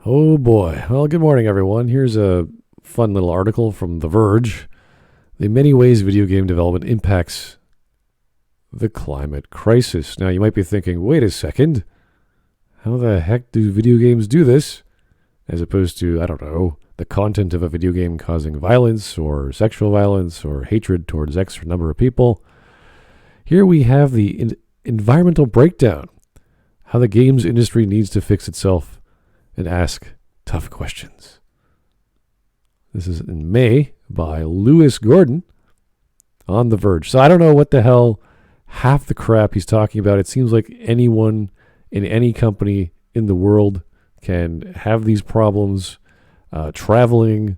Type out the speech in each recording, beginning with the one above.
Oh boy. Well, good morning, everyone. Here's a fun little article from The Verge. The many ways video game development impacts the climate crisis. Now, you might be thinking, wait a second, how the heck do video games do this? As opposed to, I don't know, the content of a video game causing violence or sexual violence or hatred towards X number of people. Here we have the environmental breakdown, how the games industry needs to fix itself and ask tough questions. This is in May by Lewis Gordon on The Verge. So I don't know what the hell half the crap he's talking about. It seems like anyone in any company in the world can have these problems, traveling,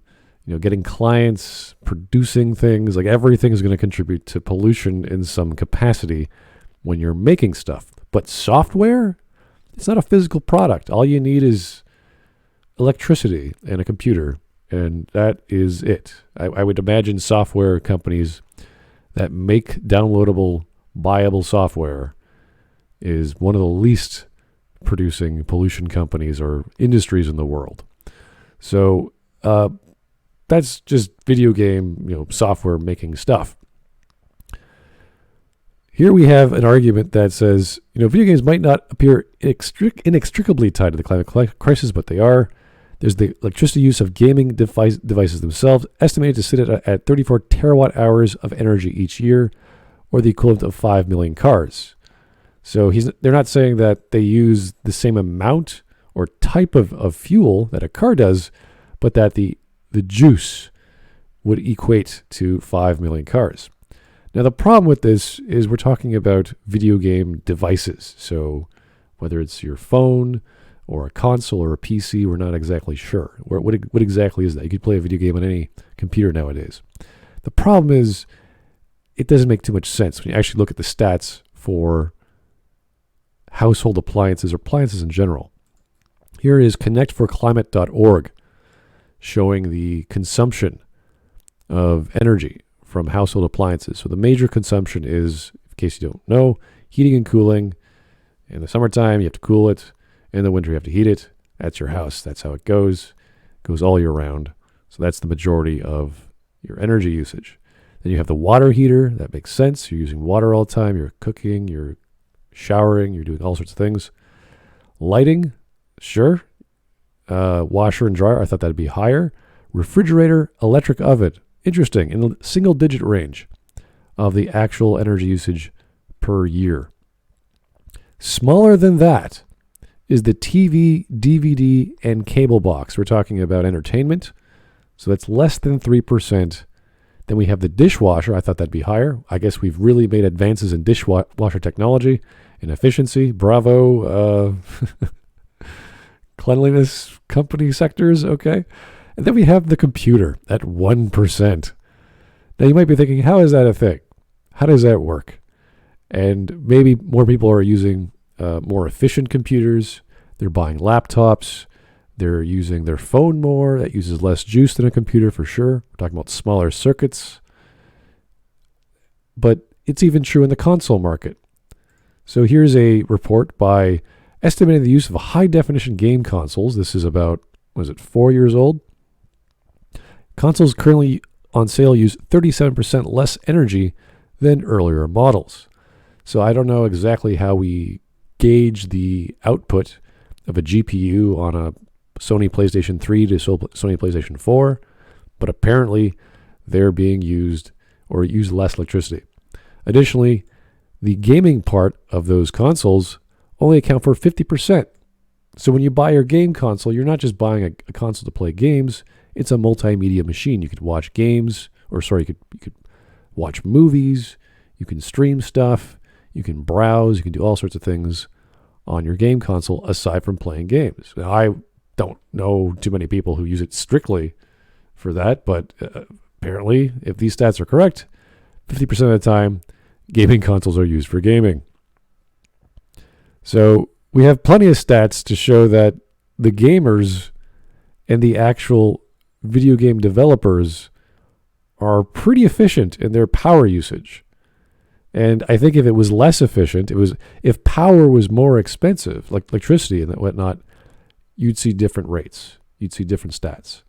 getting clients, producing things. Like everything is going to contribute to pollution in some capacity when you're making stuff. But software, it's not a physical product. All you need is electricity and a computer, and that is it. I would imagine software companies that make downloadable, buyable software is one of the least producing pollution companies or industries in the world. So that's just video game, software making stuff. Here we have an argument that says, video games might not appear inextricably tied to the climate crisis, but they are. There's the electricity use of gaming devices themselves, estimated to sit at 34 terawatt hours of energy each year, or the equivalent of 5 million cars. So they're not saying that they use the same amount or type of fuel that a car does, but that the juice would equate to 5 million cars. Now, the problem with this is we're talking about video game devices. So whether it's your phone or a console or a PC, we're not exactly sure. What exactly is that? You could play a video game on any computer nowadays. The problem is it doesn't make too much sense when you actually look at the stats for household appliances or appliances in general. Here is connectforclimate.org showing the consumption of energy from household appliances. So the major consumption is, in case you don't know, heating and cooling. In the summertime, you have to cool it. In the winter, you have to heat it. That's your house. That's how it goes. It goes all year round. So that's the majority of your energy usage. Then you have the water heater. That makes sense. You're using water all the time. You're cooking. You're showering. You're doing all sorts of things. Lighting, sure. Washer and dryer, I thought that'd be higher. Refrigerator, electric oven. Interesting. In the single-digit range of the actual energy usage per year. Smaller than that is the TV, DVD, and cable box. We're talking about entertainment. So that's less than 3%. Then we have the dishwasher. I thought that'd be higher. I guess we've really made advances in dishwasher technology and efficiency. Bravo. Cleanliness company sectors. Okay. And then we have the computer at 1%. Now you might be thinking, how is that a thing? How does that work? And maybe more people are using more efficient computers. They're buying laptops. They're using their phone more. That uses less juice than a computer for sure. We're talking about smaller circuits. But it's even true in the console market. So here's a report by estimating the use of high-definition game consoles. This is about, 4 years old? Consoles currently on sale use 37% less energy than earlier models. So I don't know exactly how we gauge the output of a GPU on a Sony PlayStation 3 to Sony PlayStation 4, but apparently they're being used or use less electricity. Additionally, the gaming part of those consoles only account for 50%. So when you buy your game console, you're not just buying a console to play games, it's a multimedia machine. You could watch games, you could watch movies, you can stream stuff, you can browse, you can do all sorts of things on your game console aside from playing games. Now, I don't know too many people who use it strictly for that, but apparently, if these stats are correct, 50% of the time, gaming consoles are used for gaming. So we have plenty of stats to show that the gamers and the actual video game developers are pretty efficient in their power usage. And I think if it was less efficient, if power was more expensive, like electricity and whatnot, you'd see different rates. You'd see different stats.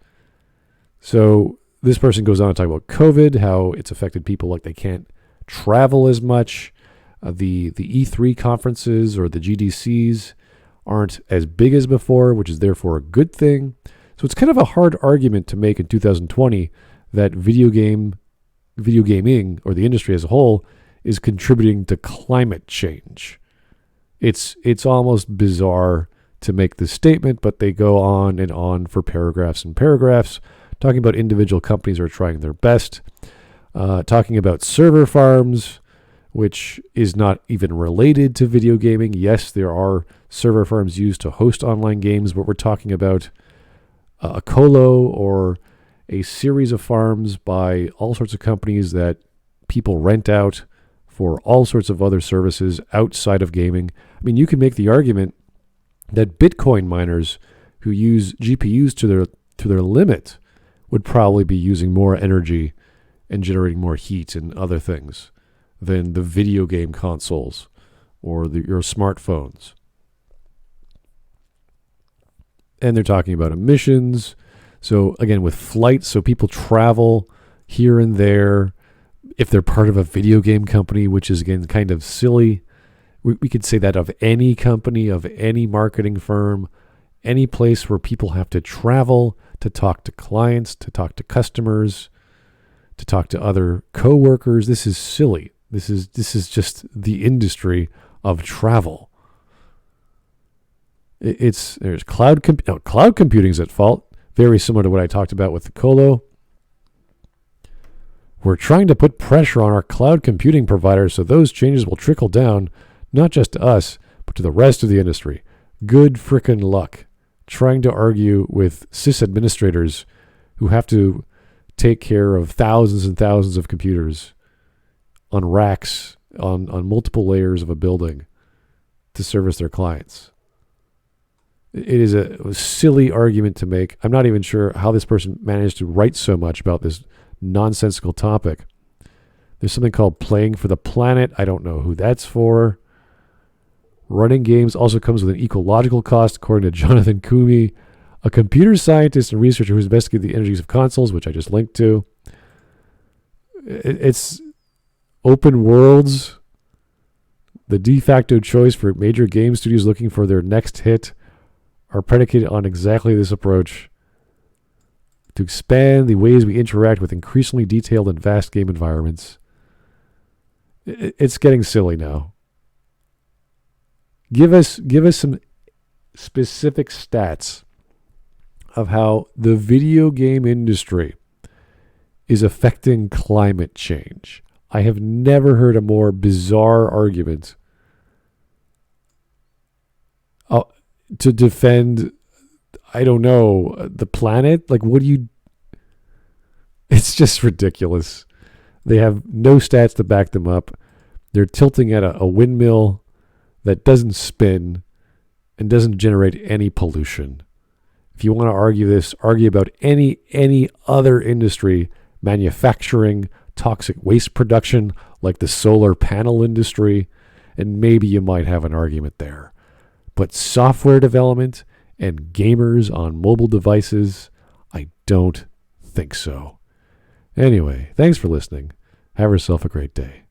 So this person goes on to talk about COVID, how it's affected people like they can't travel as much. The E3 conferences or the GDCs aren't as big as before, which is therefore a good thing. So it's kind of a hard argument to make in 2020 that video gaming or the industry as a whole is contributing to climate change. It's almost bizarre to make this statement, but they go on and on for paragraphs and paragraphs, talking about individual companies who are trying their best, talking about server farms, which is not even related to video gaming. Yes, there are server farms used to host online games, but we're talking about a colo or a series of farms by all sorts of companies that people rent out for all sorts of other services outside of gaming. I mean, you can make the argument that Bitcoin miners who use GPUs to their limit would probably be using more energy and generating more heat and other things than the video game consoles or your smartphones. And they're talking about emissions. So again, with flights, so people travel here and there. If they're part of a video game company, which is again kind of silly, we could say that of any company, of any marketing firm, any place where people have to travel to talk to clients, to talk to customers, to talk to other coworkers. This is silly. This is just the industry of travel. There's cloud computing's at fault. Very similar to what I talked about with the colo. We're trying to put pressure on our cloud computing providers so those changes will trickle down, not just to us, but to the rest of the industry. Good frickin' luck trying to argue with sysadministrators who have to take care of thousands and thousands of computers on racks, on multiple layers of a building to service their clients. It is a silly argument to make. I'm not even sure how this person managed to write so much about this nonsensical topic. There's something called Playing for the Planet. I don't know who that's for. Running games also comes with an ecological cost, according to Jonathan Kumi, a computer scientist and researcher who's investigated the energies of consoles, which I just linked to. It's open worlds, the de facto choice for major game studios looking for their next hit, are predicated on exactly this approach to expand the ways we interact with increasingly detailed and vast game environments. It's getting silly now. Give us some specific stats of how the video game industry is affecting climate change. I have never heard a more bizarre argument to defend, I don't know, the planet. Like, what do you... It's just ridiculous. They have no stats to back them up. They're tilting at a windmill that doesn't spin and doesn't generate any pollution. If you want to argue this, argue about any other industry, manufacturing, toxic waste production, like the solar panel industry, and maybe you might have an argument there. But software development and gamers on mobile devices, I don't think so. Anyway, thanks for listening. Have yourself a great day.